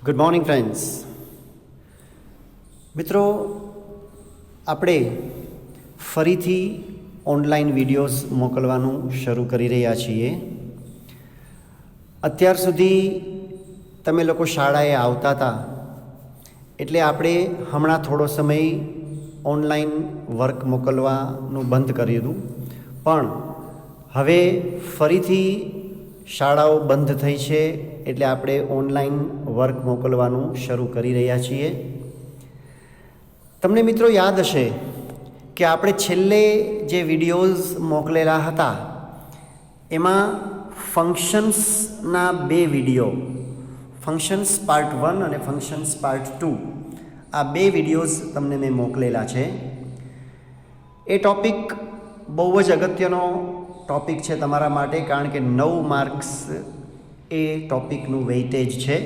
Good morning friends. મિત્રો, આપણે ફરીથી ઓનલાઈન વિડીયોઝ મોકલવાનું શરૂ કરી રહ્યા છીએ. અત્યાર સુધી તમે લોકો શાળાએ આવતા હતા એટલે આપણે હમણાં થોડો સમય ઓનલાઈન વર્ક મોકલવાનું બંધ કર્યું હતું, પણ હવે ફરીથી શાળાઓ બંધ થઈ છે એટલે આપણે ઓનલાઈન વર્ક મોકલવાનું શરૂ કરી રહ્યા છીએ. તમને મિત્રો યાદ હશે કે આપણે છેલ્લે જે વિડીયોઝ મોકલેલા હતા એમાં ફંક્શન્સના બે વિડીયો, ફંક્શન્સ પાર્ટ 1 અને ફંક્શન્સ પાર્ટ 2, આ બે વિડીયોઝ તમને મેં મોકલેલા છે. એ ટૉપિક બહુ જ અગત્યનો ટૉપિક છે તમારા માટે, કારણ કે 9 માર્ક્સ એ ટૉપિકનું વેઇટેજ છે.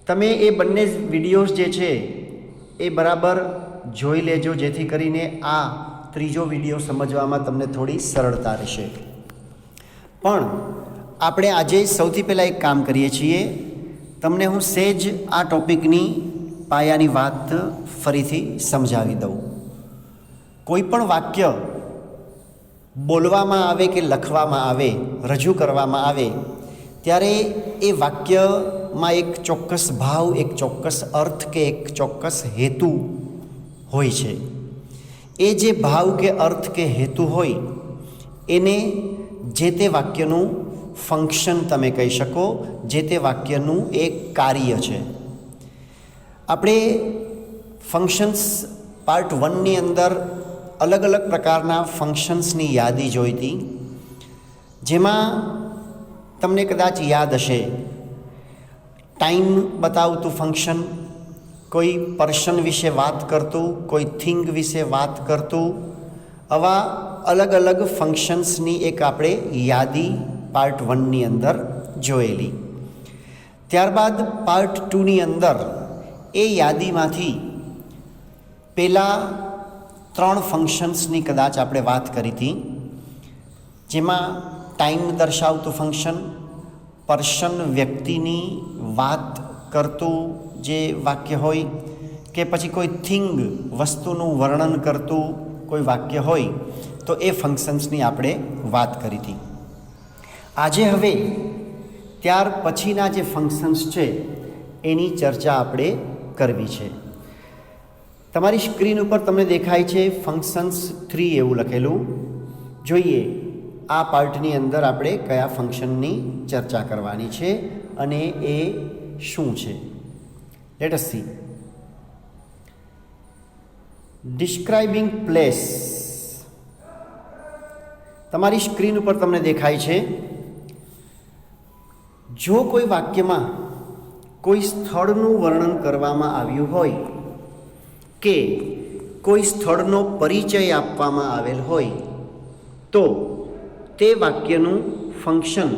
તમે એ બંને વિડીયોઝ જે છે એ બરાબર જોઈ લેજો, જેથી કરીને આ ત્રીજો વિડીયો સમજવામાં તમને થોડી સરળતા રહેશે. પણ આપણે આજે સૌથી પહેલાં એક કામ કરીએ છીએ, તમને હું સહેજ આ ટૉપિકની પાયાની વાત ફરીથી સમજાવી દઉં. કોઈ પણ વાક્ય બોલવામાં આવે કે લખવામાં આવે, રજૂ કરવામાં આવે, ત્યારે એ વાક્યમાં એક ચોક્કસ ભાવ, એક ચોક્કસ અર્થ કે એક ચોક્કસ હેતુ હોય છે. એ જે ભાવ કે અર્થ કે હેતુ હોય એને જે તે વાક્યનું ફંક્શન તમે કહી શકો, જે તે વાક્યનું એક કાર્ય છે. આપણે ફંક્શન્સ પાર્ટ 1ની અંદર અલગ અલગ પ્રકારના ફંક્શન્સની યાદી જોઈ હતી, જેમાં તમને કદાચ યાદ હશે ટાઈમ બતાવતું ફંક્શન, કોઈ પર્સન વિશે વાત કરતું, કોઈ થિંગ વિશે વાત કરતું, આવા અલગ અલગ ફંક્શન્સની એક આપણે યાદી પાર્ટ 1ની અંદર જોયેલી. ત્યારબાદ પાર્ટ 2ની અંદર એ યાદીમાંથી પહેલાં 3 ફંક્શન્સની કદાચ આપણે વાત કરી હતી, જેમાં ટાઈમ દર્શાવતું ફંક્શન, પર્સન વ્યક્તિની વાત કરતું જે વાક્ય હોય, કે પછી કોઈ થિંગ વસ્તુનું વર્ણન કરતું કોઈ વાક્ય હોય, તો એ ફંક્શન્સની આપણે વાત કરી હતી. આજે હવે ત્યાર પછીના જે ફંક્શન્સ છે એની ચર્ચા આપણે કરવી છે. તમારી સ્ક્રીન ઉપર તમને દેખાય છે ફંક્શન્સ 3 એવું લખેલું. જોઈએ આ પાર્ટની અંદર આપણે કયા ફંક્શનની ચર્ચા કરવાની છે અને એ શું છે. Let S C. Describing place. તમારી સ્ક્રીન ઉપર તમને દેખાય છે. જો કોઈ વાક્યમાં કોઈ સ્થળનું વર્ણન કરવામાં આવ્યું હોય કે કોઈ સ્થળનો પરિચય આપવામાં આવેલ હોય, તો તે વાક્યનું ફંક્શન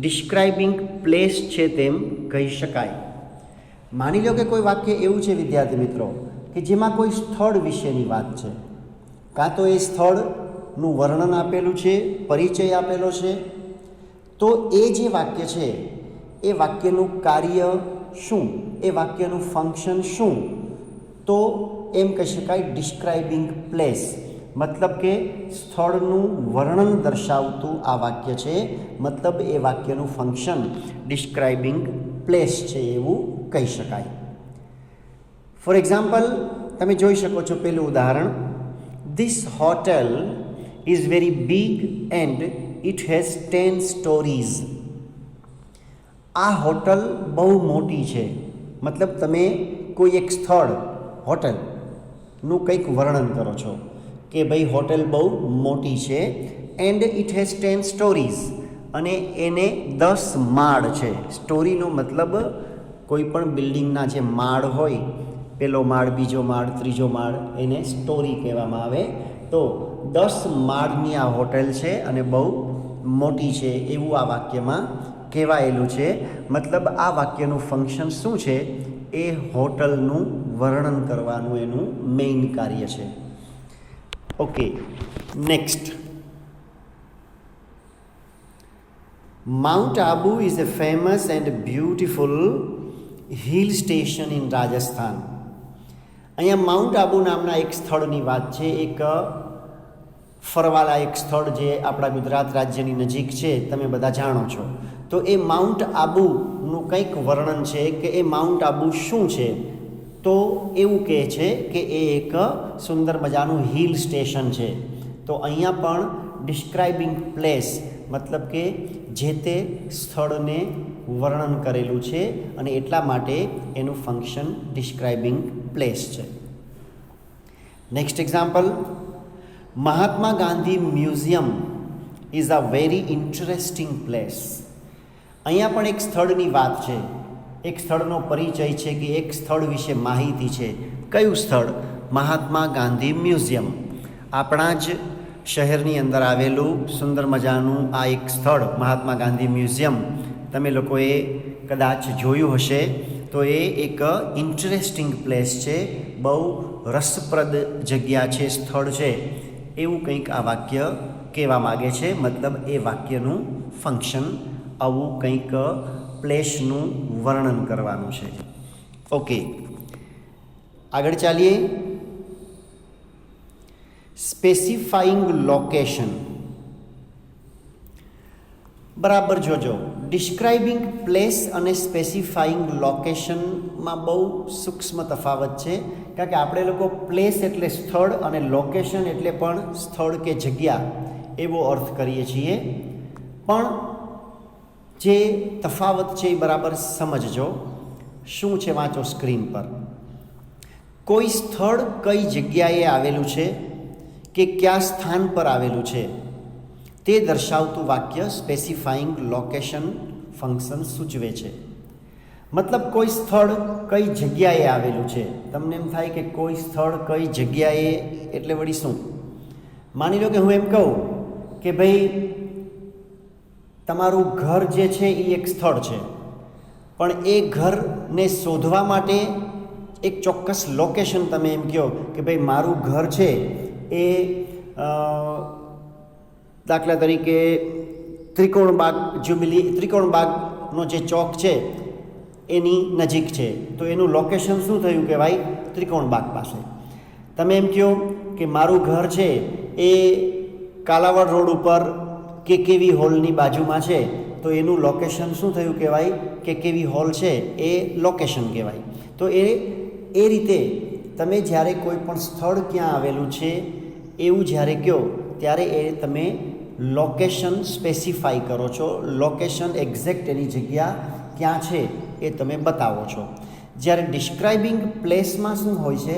ડિસ્ક્રાઇબિંગ પ્લેસ છે તેમ કહી શકાય. માની લો કે કોઈ વાક્ય એવું છે વિદ્યાર્થી મિત્રો કે જેમાં કોઈ સ્થળ વિશેની વાત છે, કાં તો એ સ્થળનું વર્ણન આપેલું છે, પરિચય આપેલો છે, તો એ જે વાક્ય છે એ વાક્યનું કાર્ય શું, એ વાક્યનું ફંક્શન શું, તો એમ કહી શકાય ડિસ્ક્રાઇબિંગ પ્લેસ. મતલબ કે સ્થળનું વર્ણન દર્શાવતું આ વાક્ય છે, મતલબ એ વાક્યનું ફંક્શન ડિસ્ક્રાઇબિંગ પ્લેસ છે એવું કહી શકાય. ફોર એક્ઝામ્પલ, તમે જોઈ શકો છો પહેલું ઉદાહરણ. This hotel is very big and it has 10 stories. આ હોટલ બહુ મોટી છે. મતલબ તમે કોઈ એક સ્થળ, હોટલનું કંઈક વર્ણન કરો છો કે ભાઈ હોટેલ બહુ મોટી છે. એન્ડ ઇટ હેઝ 10 સ્ટોરીઝ, અને એને 10 માળ છે. સ્ટોરીનો મતલબ કોઈ પણ બિલ્ડિંગના જે માળ હોય, પહેલો માળ, બીજો માળ, ત્રીજો માળ, એને સ્ટોરી કહેવામાં આવે. તો 10 માળની આ હોટેલ છે અને બહુ મોટી છે એવું આ વાક્યમાં કહેવાયેલું છે. મતલબ આ વાક્યનું ફંક્શન શું છે, એ હોટલનું વર્ણન કરવાનું એનું મેઇન કાર્ય છે. Okay, next. Mount Abu is a famous and beautiful hill station in Rajasthan. અહીંયા માઉન્ટ આબુ નામના એક સ્થળની વાત છે, એક ફરવાલાયક સ્થળ જે આપણા ગુજરાત રાજ્યની નજીક છે, તમે બધા જાણો છો. તો એ માઉન્ટ આબુનું કંઈક વર્ણન છે કે એ માઉન્ટ આબુ શું છે. તો એવું કહે છે કે એ એક સુંદર મજાનું હિલ સ્ટેશન છે. તો અહીંયા પણ ડિસ્ક્રાઇબિંગ પ્લેસ મતલબ કે જે તે સ્થળને વર્ણન કરેલું છે અને એટલા માટે એનું ફંક્શન ડિસ્ક્રાઇબિંગ પ્લેસ છે. Next example, Mahatma Gandhi museum is a very interesting place. અહીંયા પણ એક સ્થળની વાત છે, એક સ્થળનો પરિચય છે કે એક સ્થળ વિશે માહિતી છે. કયું સ્થળ? મહાત્મા ગાંધી મ્યુઝિયમ. આપણા જ શહેરની અંદર આવેલું સુંદર મજાનું આ એક સ્થળ મહાત્મા ગાંધી મ્યુઝિયમ તમે લોકોએ કદાચ જોયું હશે. તો એ એક ઇન્ટરેસ્ટિંગ પ્લેસ છે, બહુ રસપ્રદ જગ્યા છે, સ્થળ છે, એવું કંઈક આ વાક્ય કહેવા માગે છે. મતલબ એ વાક્યનું ફંક્શન આવું કંઈક પ્લેસનું વર્ણન કરવાનું છે. ઓકે, આગળ ચાલીએ. Specifying location. બરાબર જોજો, ડિસ્ક્રાઇબિંગ પ્લેસ અને સ્પેસિફાઈંગ લોકેશનમાં બહુ સૂક્ષ્મ તફાવત છે. કારણ કે આપણે લોકો પ્લેસ એટલે સ્થળ અને લોકેશન એટલે પણ સ્થળ કે જગ્યા એવો અર્થ કરીએ છીએ. પણ જે તફાવત છે એ બરાબર સમજજો. શું છે વાંચો સ્ક્રીન પર. કોઈ સ્થળ કઈ જગ્યાએ આવેલું છે કે કયા સ્થાન પર આવેલું છે તે દર્શાવતું વાક્ય સ્પેસિફાઈંગ લોકેશન ફંક્શન સૂચવે છે. મતલબ કોઈ સ્થળ કઈ જગ્યાએ આવેલું છે. તમને એમ થાય કે કોઈ સ્થળ કઈ જગ્યાએ એટલે વળી શું? માની લો કે હું એમ કહું કે ભાઈ તમારું ઘર જે છે એ એક સ્થળ છે, પણ એ ઘરને શોધવા માટે એક ચોક્કસ લોકેશન તમે એમ કહો કે ભાઈ મારું ઘર છે એ દાખલા તરીકે ત્રિકોણબાગનો જે ચોક છે એની નજીક છે. તો એનું લોકેશન શું થયું કે ભાઈ ત્રિકોણબાગ પાસે. તમે એમ કહો કે મારું ઘર છે એ કાલાવડ રોડ ઉપર કેકેવી હોલની બાજુમાં છે, તો એનું લોકેશન શું થયું કહેવાય? કેકેવી હોલ છે એ લોકેશન કહેવાય. તો એ રીતે તમે જ્યારે કોઈ પણ સ્થળ ક્યાં આવેલું છે એવું જ્યારે કહો ત્યારે એ તમે લોકેશન સ્પેસિફાઈ કરો છો. લોકેશન એક્ઝેક્ટ એની જગ્યા ક્યાં છે એ તમે બતાવો છો. જ્યારે ડિસ્ક્રાઇબિંગ પ્લેસમાં શું હોય છે?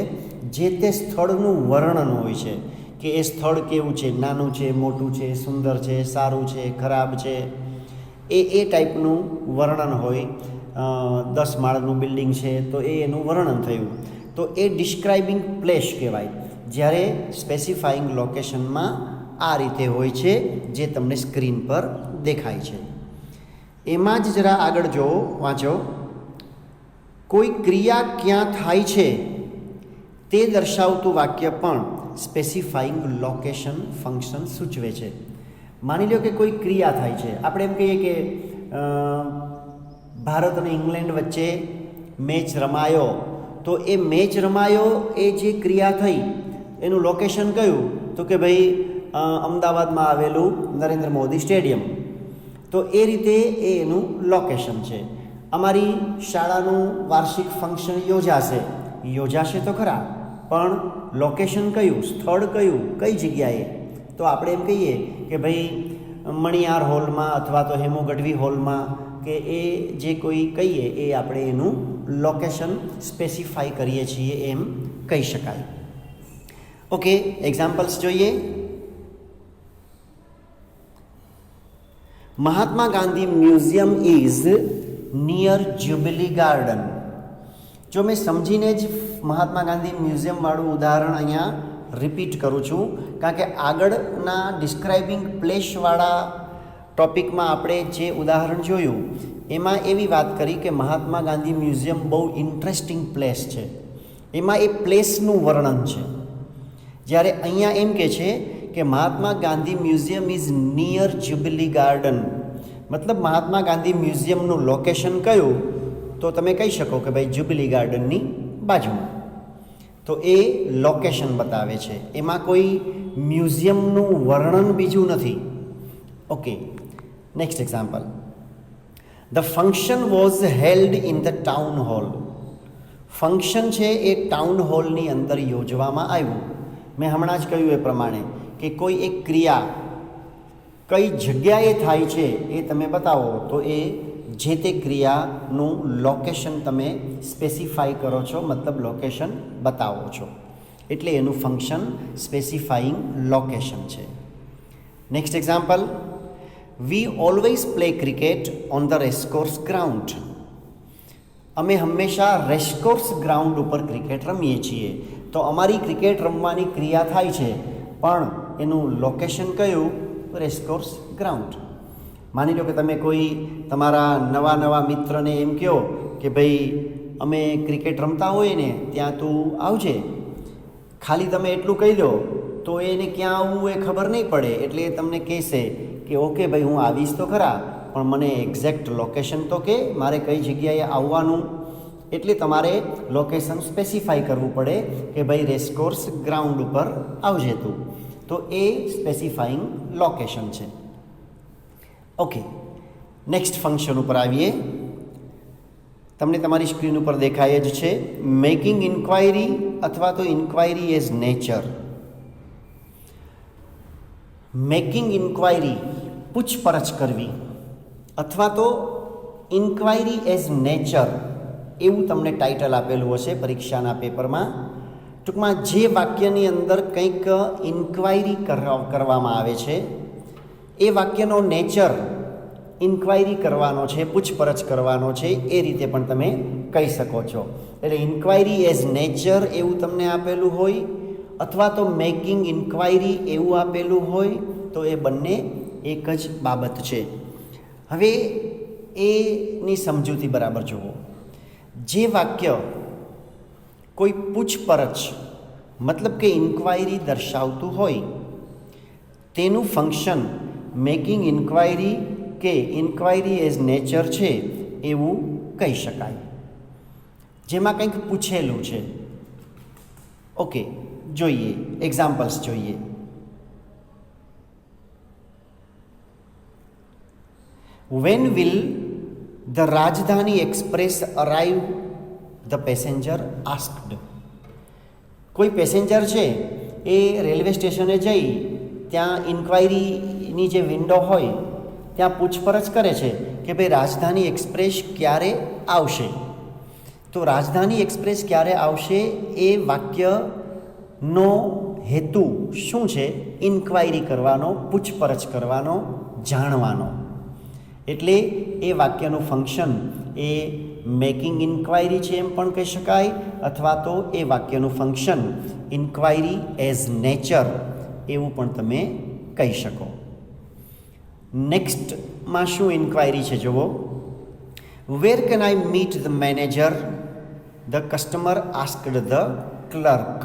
જે તે સ્થળનું વર્ણન હોય છે કે એ સ્થળ કેવું છે, નાનું છે, મોટું છે, સુંદર છે, સારું છે, ખરાબ છે, એ ટાઈપનું વર્ણન હોય. 10 માળનું બિલ્ડિંગ છે તો એ એનું વર્ણન થયું. તો એ ડિસ્ક્રાઇબિંગ પ્લેસ કહેવાય. જ્યારે સ્પેસિફાઈંગ લોકેશનમાં આ રીતે હોય છે જે તમને સ્ક્રીન પર દેખાય છે. એમાં જ જરા આગળ જો વાંચો. કોઈ ક્રિયા ક્યાં થાય છે તે દર્શાવતું વાક્ય પણ સ્પેસિફાઈંગ લોકેશન ફંક્શન સૂચવે છે. માની લો કે કોઈ ક્રિયા થાય છે. આપણે એમ કહીએ કે ભારત અને ઇંગ્લેન્ડ વચ્ચે મેચ રમાયો, તો એ મેચ રમાયો એ જે ક્રિયા થઈ એનું લોકેશન કયું? તો કે ભાઈ અમદાવાદમાં આવેલું નરેન્દ્ર મોદી સ્ટેડિયમ. તો એ રીતે એ એનું લોકેશન છે. અમારી શાળાનું વાર્ષિક ફંક્શન યોજાશે તો ખરા, પણ લોકેશન કયું, સ્થળ કયું, કઈ જગ્યાએ? તો આપણે એમ કહીએ કે ભાઈ મણિયાર હોલમાં અથવા તો હેમુ ગઢવી હોલમાં, કે એ જે કોઈ કહીએ એ આપણે એનું લોકેશન સ્પેસિફાઈ કરીએ છીએ એમ કહી શકાય. ઓકે, એક્ઝામ્પલ્સ જોઈએ. Mahatma Gandhi museum is near Jubilee Garden. જો મેં સમજીને જ મહાત્મા ગાંધી મ્યુઝિયમવાળું ઉદાહરણ અહીંયા રિપીટ કરું છું, કારણ કે આગળના ડિસ્ક્રાઇબિંગ પ્લેસવાળા ટોપિકમાં આપણે જે ઉદાહરણ જોયું એમાં એવી વાત કરી કે મહાત્મા ગાંધી મ્યુઝિયમ બહુ ઇન્ટરેસ્ટિંગ પ્લેસ છે, એમાં એ પ્લેસનું વર્ણન છે. જ્યારે અહીંયા એમ કહે છે કે Mahatma Gandhi museum is near Jubilee Garden, મતલબ મહાત્મા ગાંધી મ્યુઝિયમનું લોકેશન કયું, તો તમે કહી શકો કે ભાઈ જ્યુબિલી ગાર્ડનની બાજુમાં. તો એ લોકેશન બતાવે છે, એમાં કોઈ મ્યુઝિયમનું વર્ણન બીજું નથી. Okay, next example. The function was held in the town hall. Function છે એ ટાઉન હોલની અંદર યોજવામાં આવ્યું. મેં હમણાં જ કહ્યું એ પ્રમાણે કે કોઈ એક ક્રિયા કઈ જગ્યાએ થાય છે એ તમે બતાવો તો એ જે તે ક્રિયાનું લોકેશન તમે સ્પેસિફાઈ કરો છો, મતલબ લોકેશન બતાવો છો, એટલે એનું ફંક્શન સ્પેસિફાઈંગ લોકેશન છે. Next example. V always play cricket on the racecourse ground. અમે હંમેશા રેસકોર્સ ગ્રાઉન્ડ ઉપર ક્રિકેટ રમીએ છીએ. તો અમારી ક્રિકેટ રમવાની ક્રિયા થાય છે, પણ એનું લોકેશન કયું? Racecourse ground. માની લો કે તમે કોઈ તમારા નવા મિત્રને એમ કહો કે ભાઈ અમે ક્રિકેટ રમતા હોઈએ ને ત્યાં તું આવજે. ખાલી તમે એટલું કહી દો તો એને ક્યાં આવવું એ ખબર નહીં પડે, એટલે એ તમને કહેશે કે ઓકે ભાઈ હું આવીશ તો ખરા, પણ મને એક્ઝેક્ટ લોકેશન તો કે મારે કઈ જગ્યાએ આવવાનું. એટલે તમારે લોકેશન સ્પેસિફાઈ કરવું પડે કે ભાઈ રેસકોર્સ ગ્રાઉન્ડ ઉપર આવજે તું. તો એ સ્પેસિફાઈંગ લોકેશન છે. ઓકે, નેક્સ્ટ ફંક્શન ઉપર આવીએ. તમને તમારી સ્ક્રીન ઉપર દેખાય જ છે, મેકિંગ ઇન્ક્વાયરી અથવા તો inquiry as nature. Making inquiry, પૂછપરછ કરવી, અથવા તો ઇન્ક્વાયરી એઝ નેચર, એવું તમને ટાઇટલ આપેલું હશે પરીક્ષાના પેપરમાં. ટૂંકમાં જે વાક્યની અંદર કંઈક ઇન્ક્વાયરી કરવામાં આવે છે એ વાક્યનો નેચર ઇન્ક્વાયરી કરવાનો છે, પૂછપરછ કરવાનો છે, એ રીતે પણ તમે કહી શકો છો. એટલે ઇન્ક્વાયરી એઝ નેચર એવું તમને આપેલું હોય અથવા તો મેકિંગ ઇન્ક્વાયરી એવું આપેલું હોય તો એ બંને એક જ બાબત છે. હવે એની સમજૂતી બરાબર જુઓ. જે વાક્ય કોઈ પૂછપરછ મતલબ કે ઇન્ક્વાયરી દર્શાવતું હોય તેનું ફંક્શન મેકિંગ ઇન્ક્વાયરી કે ઇન્ક્વાયરી એઝ નેચર છે એવું કહી શકાય, જેમાં કંઈક પૂછેલું છે. ઓકે, જોઈએ એક્ઝામ્પલ્સ જોઈએ. When will the Rajdhani Express arrive? The passenger asked. કોઈ પેસેન્જર છે એ રેલવે સ્ટેશને જઈ ત્યાં ઇન્ક્વાયરીની જે વિન્ડો હોય ત્યાં પૂછપરછ કરે છે કે ભાઈ રાજધાની એક્સપ્રેસ ક્યારે આવશે. તો રાજધાની એક્સપ્રેસ ક્યારે આવશે એ વાક્યનો હેતુ શું છે? ઇન્ક્વાયરી કરવાનો, પૂછપરછ કરવાનો, જાણવાનો. એટલે એ વાક્યનું ફંક્શન એ મેકિંગ ઇન્ક્વાયરી છે એમ પણ કહી શકાય, અથવા તો એ વાક્યનું ફંક્શન ઇન્ક્વાયરી એઝ નેચર એવું પણ તમે કહી શકો. નેક્સ્ટમાં શું ઇન્ક્વાયરી છે જુઓ. Where can I meet the manager? The customer asked the clerk.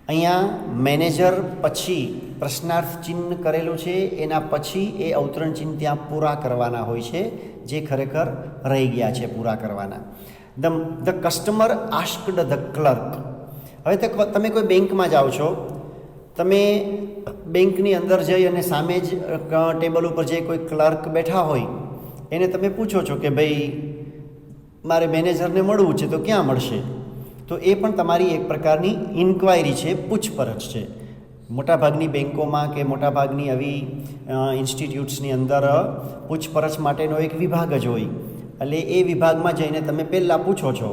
અહીંયા મેનેજર પછી પ્રશ્નાર્થ ચિહ્ન કરેલું છે, એના પછી એ અવતરણ ચિહ્ન ત્યાં પૂરા કરવાના હોય છે, જે ખરેખર રહી ગયા છે પૂરા કરવાના. The customer asked the clerk. હવે તમે કોઈ બેંકમાં જાઓ છો, તમે બેંકની અંદર જઈ અને સામે જ ટેબલ ઉપર જે કોઈ ક્લર્ક બેઠા હોય એને તમે પૂછો છો કે ભાઈ મારે મેનેજરને મળવું છે તો ક્યાં મળશે? તો એ પણ તમારી એક પ્રકારની ઇન્ક્વાયરી છે, પૂછપરછ છે. મોટાભાગની બેન્કોમાં કે મોટાભાગની આવી ઇન્સ્ટિટ્યૂટ્સની અંદર પૂછપરછ માટેનો એક વિભાગ જ હોય, એટલે એ વિભાગમાં જઈને તમે પહેલાં પૂછો છો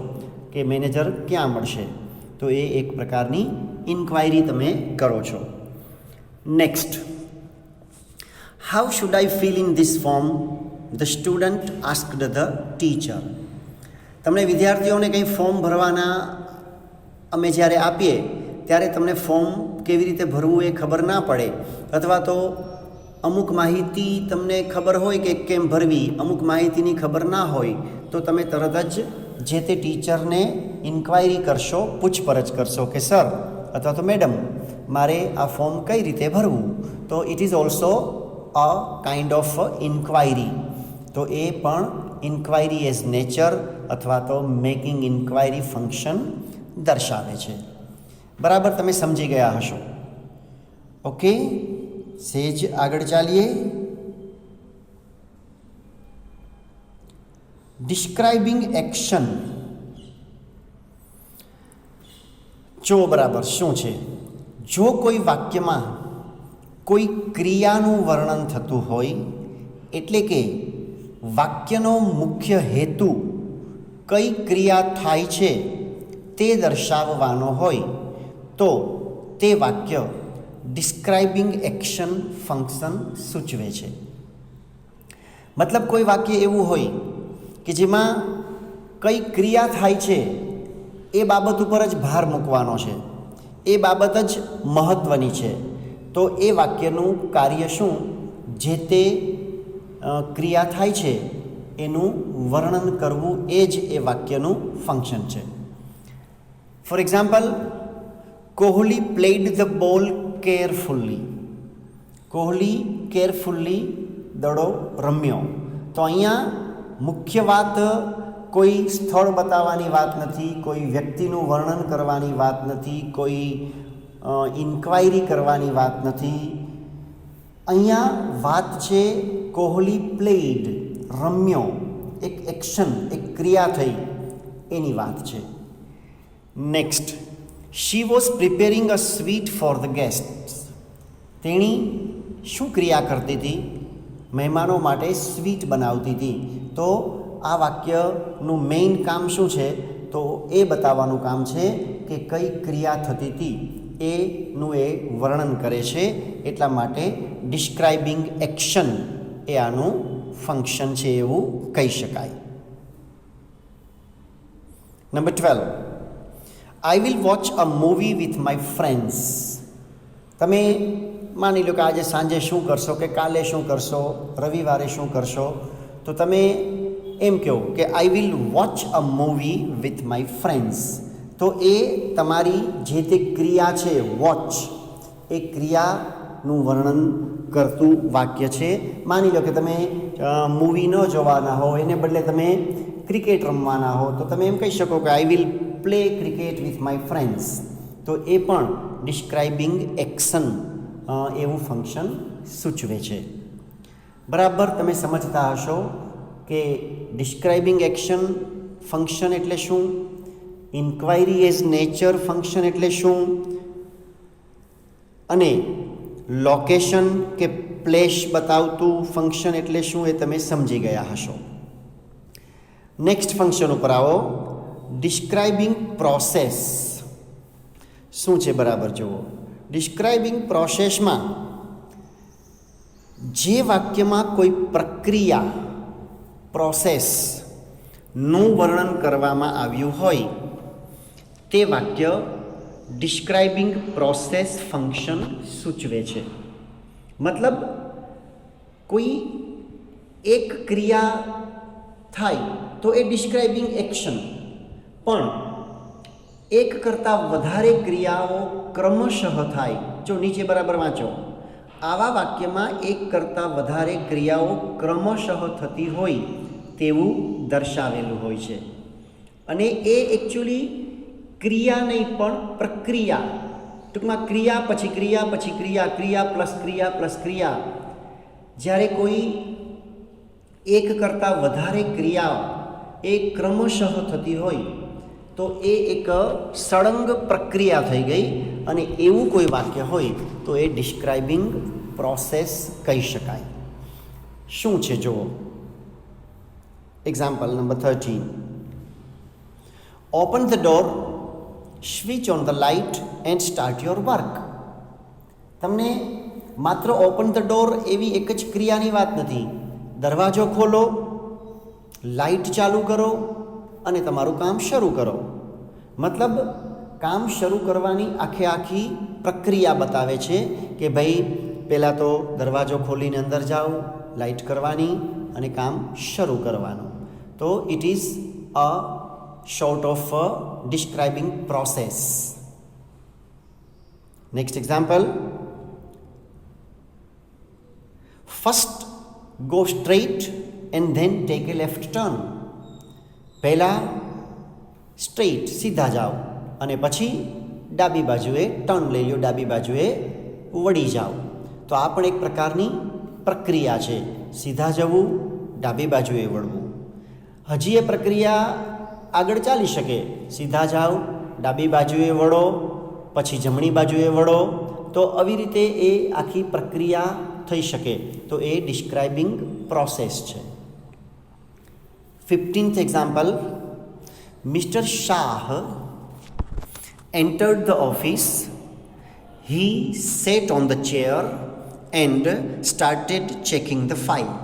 કે મેનેજર ક્યાં મળશે. તો એ એક પ્રકારની ઇન્ક્વાયરી તમે કરો છો. Next, how should I fill in this form? The student asked the teacher. તમને વિદ્યાર્થીઓને કંઈ ફોર્મ ભરવાના અમે જ્યારે આપીએ ત્યારે તમને ફોર્મ કેવી રીતે ભરવું એ ખબર ના પડે, અથવા તો અમુક માહિતી તમને ખબર હોય કે કેમ ભરવી, અમુક માહિતીની ખબર ના હોય, તો તમે તરત જ જે તે ટીચરને ઇન્ક્વાયરી કરશો, પૂછપરછ કરશો કે સર અથવા તો મેડમ મારે આ ફોર્મ કઈ રીતે ભરવું. તો it is also a kind of inquiry. તો એ પણ ઇન્ક્વાયરી એઝ નેચર અથવા તો મેકિંગ ઇન્ક્વાયરી ફંક્શન દર્શાવે છે. બરાબર, તમે સમજી ગયા હશો. ઓકે, સેજ આગળ ચાલીએ. Describing action. જો બરાબર શું છે? જો કોઈ વાક્યમાં કોઈ ક્રિયાનું વર્ણન થતું હોય, એટલે કે વાક્યનો મુખ્ય હેતુ કઈ ક્રિયા થાય છે તે દર્શાવવાનો હોય, તો તે વાક્ય ડિસ્ક્રાઇબિંગ એક્શન ફંક્શન સૂચવે છે. મતલબ કોઈ વાક્ય એવું હોય કે જેમાં કઈ ક્રિયા થાય છે એ બાબત ઉપર જ ભાર મૂકવાનો છે, એ બાબત જ મહત્ત્વની છે. તો એ વાક્યનું કાર્ય શું, જે તે ક્રિયા થાય છે એનું વર્ણન કરવું, એ જ એ વાક્યનું ફંક્શન છે. For example, Kohli played the ball carefully. Kohli કેરફુલ્લી દડો રમ્યો. તો અહીંયા મુખ્ય વાત કોઈ સ્થળ બતાવવાની વાત નથી, કોઈ વ્યક્તિનું વર્ણન કરવાની વાત નથી, કોઈ ઇન્ક્વાયરી કરવાની વાત નથી. અહીંયા વાત છે કોહલી પ્લેડ, રમ્યો, એક એક્શન, એક ક્રિયા થઈ એની વાત છે. Next, she was preparing a sweet for the guest. તેણી શું ક્રિયા કરતી હતી? મહેમાનો માટે સ્વીટ બનાવતી હતી. તો આ વાક્યનું મેઇન કામ શું છે? તો એ બતાવવાનું કામ છે કે કઈ ક્રિયા થતી હતી એનું એ વર્ણન કરે છે. એટલા માટે ડિસ્ક્રાઇબિંગ એક્શન એ આનું ફંક્શન છે એવું કહી શકાય. Number 12, I will watch a movie with my friends. તમે માની લો કે આજે સાંજે શું કરશો, કે કાલે શું કરશો, રવિવારે શું કરશો, તો તમે એમ કહો કે I will watch a movie with my friends. તો એ તમારી જે તે ક્રિયા છે, વોચ, એ ક્રિયાનું વર્ણન કરતું વાક્ય છે. માની લો કે તમે મૂવી ન જોવાના હો, એને બદલે તમે ક્રિકેટ રમવાના હો, તો તમે એમ કહી શકો કે I will play cricket with my friends. તો એ પણ ડિસ્ક્રાઇબિંગ એક્શન એવું ફંક્શન સૂચવે છે. બરાબર, તમે સમજતા હશો કે ડિસ્ક્રાઇબિંગ એક્શન ફંક્શન એટલે શું, ઇન્ક્વાયરી એઝ નેચર ફંક્શન એટલે શું, અને લોકેશન કે પ્લેસ બતાવતું ફંક્શન એટલે શું, એ તમે સમજી ગયા હશો. નેક્સ્ટ ફંક્શન ઉપર આવો. ડિસ્ક્રાઇબિંગ પ્રોસેસ શું છે? બરાબર જુઓ. ડિસ્ક્રાઇબિંગ પ્રોસેસમાં જે વાક્યમાં કોઈ પ્રક્રિયા, પ્રોસેસનું વર્ણન કરવામાં આવ્યું હોય તે વાક્ય ડિસ્ક્રાઇબિંગ પ્રોસેસ ફંક્શન સૂચવે છે. મતલબ કોઈ એક ક્રિયા થાય તો એ ડિસ્ક્રાઇબિંગ એક્શન, પણ એક કરતાં વધારે ક્રિયાઓ ક્રમશઃ થાય, જો નીચે બરાબર વાંચો, આવા વાક્યમાં એક કરતાં વધારે ક્રિયાઓ ક્રમશઃ થતી હોય તેવું દર્શાવેલું હોય છે. અને એ એકચ્યુઅલી ક્રિયા નહીં પણ પ્રક્રિયા, ટૂંકમાં ક્રિયા પછી ક્રિયા પછી ક્રિયા, ક્રિયા પ્લસ ક્રિયા. જ્યારે કોઈ એક કરતાં વધારે ક્રિયાઓ એ ક્રમશઃ થતી હોય તો એ એક સળંગ પ્રક્રિયા થઈ ગઈ, અને એવું કોઈ વાક્ય હોય તો એ ડિસ્ક્રાઇબિંગ પ્રોસેસ કહી શકાય. શું છે જુઓ. Example number 13, open the door, switch on the light and start your work. તમને માત્ર ઓપન ધ ડોર એવી એક જ ક્રિયાની વાત નથી. દરવાજો ખોલો, લાઇટ ચાલુ કરો અને તમારું કામ શરૂ કરો. મતલબ કામ શરૂ કરવાની આખી પ્રક્રિયા બતાવે છે કે ભાઈ પહેલાં તો દરવાજો ખોલીને અંદર જાઓ, લાઇટ કરવાની અને કામ શરૂ કરવાનું. તો it is a short of describing process. Next example, first go straight and then tech A left turn. પહેલાં સ્ટ્રેટ સીધા જાઓ અને પછી ડાબી બાજુએ ટર્ન લઈ લો, ડાબી બાજુએ વળી જાઓ. તો આ પણ એક પ્રકારની પ્રક્રિયા છે, સીધા જવું, ડાબી બાજુએ વળવું. હજી એ પ્રક્રિયા આગળ ચાલી શકે, સીધા જાઓ, ડાબી બાજુએ વળો, પછી જમણી બાજુએ વળો. તો આવી રીતે એ આખી પ્રક્રિયા થઈ શકે. તો એ ડિસ્ક્રાઇબિંગ પ્રોસેસ છે. 15th example, Mr. Shah entered the office. He sat on the chair and started checking the file.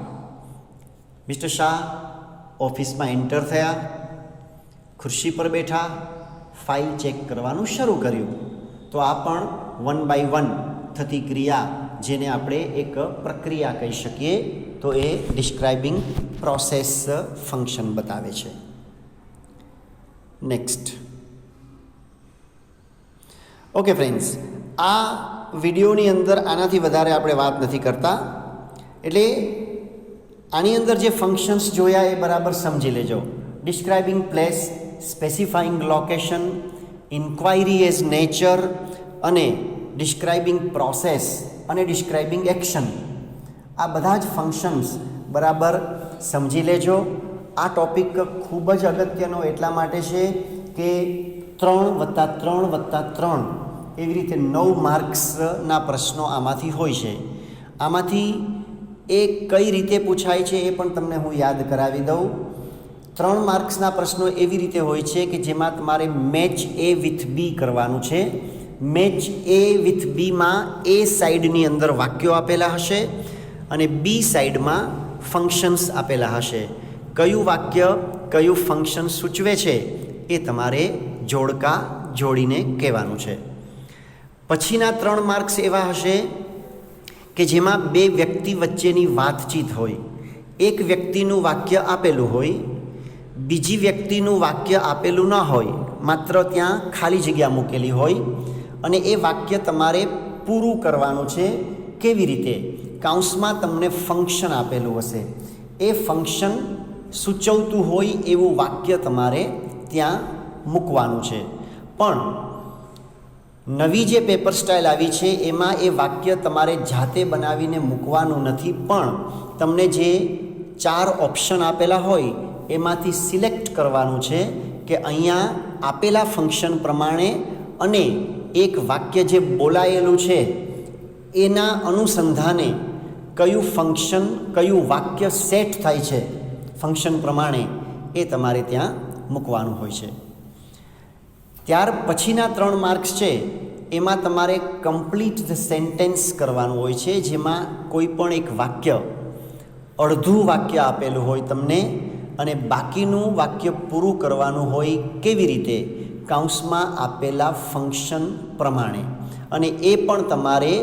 Mr. Shah ઓફિસમાં એન્ટર થયા, ખુરશી પર બેઠા, ફાઇલ ચેક કરવાનું શરૂ કર્યું. તો આ પણ 1 by 1 થતી ક્રિયા, જેને આપણે એક પ્રક્રિયા કહી શકીએ. તો એ ડિસ્ક્રાઇબિંગ પ્રોસેસ ફંક્શન બતાવે છે. નેક્સ્ટ. ઓકે ફ્રેન્ડ્સ, આ વિડીયોની અંદર આનાથી વધારે આપણે વાત નથી કરતા. એટલે આની અંદર જે ફંક્શન્સ જોયા એ બરાબર સમજી લેજો. Describing place, specifying location, inquiry as nature, અને ડિસ્ક્રાઇબિંગ પ્રોસેસ અને ડિસ્ક્રાઇબિંગ એક્શન. આ બધા જ ફંક્શન્સ બરાબર સમજી લેજો. આ ટોપિક ખૂબ જ અગત્યનો એટલા માટે છે કે 3+3+3 એવી રીતે 9 માર્ક્સના પ્રશ્નો આમાંથી હોય છે. આમાંથી એ કઈ રીતે પૂછાય છે એ પણ તમને હું યાદ કરાવી દઉં. 3 માર્ક્સના પ્રશ્નો એવી રીતે હોય છે કે જેમાં તમારે મેચ એ વિથ બી કરવાનું છે. મેચ એ વિથ બીમાં એ સાઈડની અંદર વાક્યો આપેલા હશે અને બી સાઈડમાં ફંક્શન્સ આપેલા હશે. કયું વાક્ય કયું ફંક્શન સૂચવે છે એ તમારે જોડકા જોડીને કહેવાનું છે. પછીના 3 માર્ક્સ એવા હશે કે જેમાં 2 વ્યક્તિ વચ્ચેની વાતચીત હોય. એક વ્યક્તિનું વાક્ય આપેલું હોય, બીજી વ્યક્તિનું વાક્ય આપેલું ન હોય, માત્ર ત્યાં ખાલી જગ્યા મૂકેલી હોય અને એ વાક્ય તમારે પૂરું કરવાનું છે. કેવી રીતે? કૌંસમાં તમને ફંક્શન આપેલું હશે, એ ફંક્શન સૂચવતું હોય એવું વાક્ય તમારે ત્યાં મૂકવાનું છે. પણ નવી જે પેપર સ્ટાઇલ આવી છે એમાં એ વાક્ય તમારે જાતે બનાવીને મૂકવાનું નથી, પણ તમને જે 4 ઓપ્શન આપેલા હોય એમાંથી સિલેક્ટ કરવાનું છે કે અહીંયા આપેલા ફંક્શન પ્રમાણે અને એક વાક્ય જે બોલાયેલું છે એના અનુસંધાને કયું ફંક્શન કયું વાક્ય સેટ થાય છે ફંક્શન પ્રમાણે એ તમારે ત્યાં મૂકવાનું હોય છે. ત્યાર પછીના 3 માર્ક્સ છે એમાં તમારે કમ્પ્લીટ ધ સેન્ટેન્સ કરવાનું હોય છે, જેમાં કોઈ પણ એક વાક્ય, અડધું વાક્ય આપેલું હોય તમને અને બાકીનું વાક્ય પૂરું કરવાનું હોય. કેવી રીતે? કૌંસમાં આપેલા ફંક્શન પ્રમાણે, અને એ પણ તમારે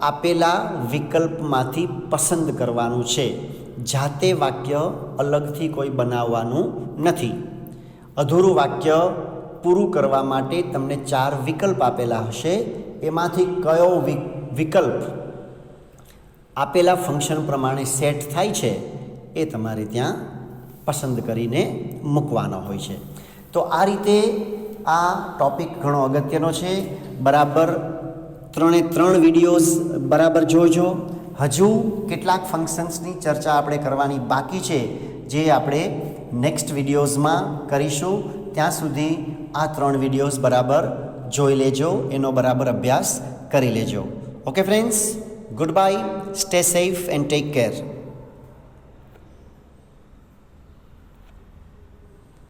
આપેલા વિકલ્પમાંથી પસંદ કરવાનું છે. જાતે વાક્ય અલગથી કોઈ બનાવવાનું નથી. અધૂરું વાક્ય પૂરું કરવા માટે તમને 4 વિકલ્પ આપેલા હશે, એમાંથી કયો વિકલ્પ આપેલા ફંક્શન પ્રમાણે સેટ થાય છે એ તમારે ત્યાં પસંદ કરીને મૂકવાનો હોય છે. તો આ રીતે આ ટૉપિક ઘણો અગત્યનો છે. બરાબર 3 વિડીયોઝ બરાબર જોજો. હજુ કેટલાક ફંક્શન્સની ચર્ચા આપણે કરવાની બાકી છે, જે આપણે નેક્સ્ટ વિડીયોઝમાં કરીશું. ત્યાં સુધી આ 3 વિડીયોઝ બરાબર જોઈ લેજો, એનો બરાબર અભ્યાસ કરી લેજો. Okay friends, good bye, stay safe and take care.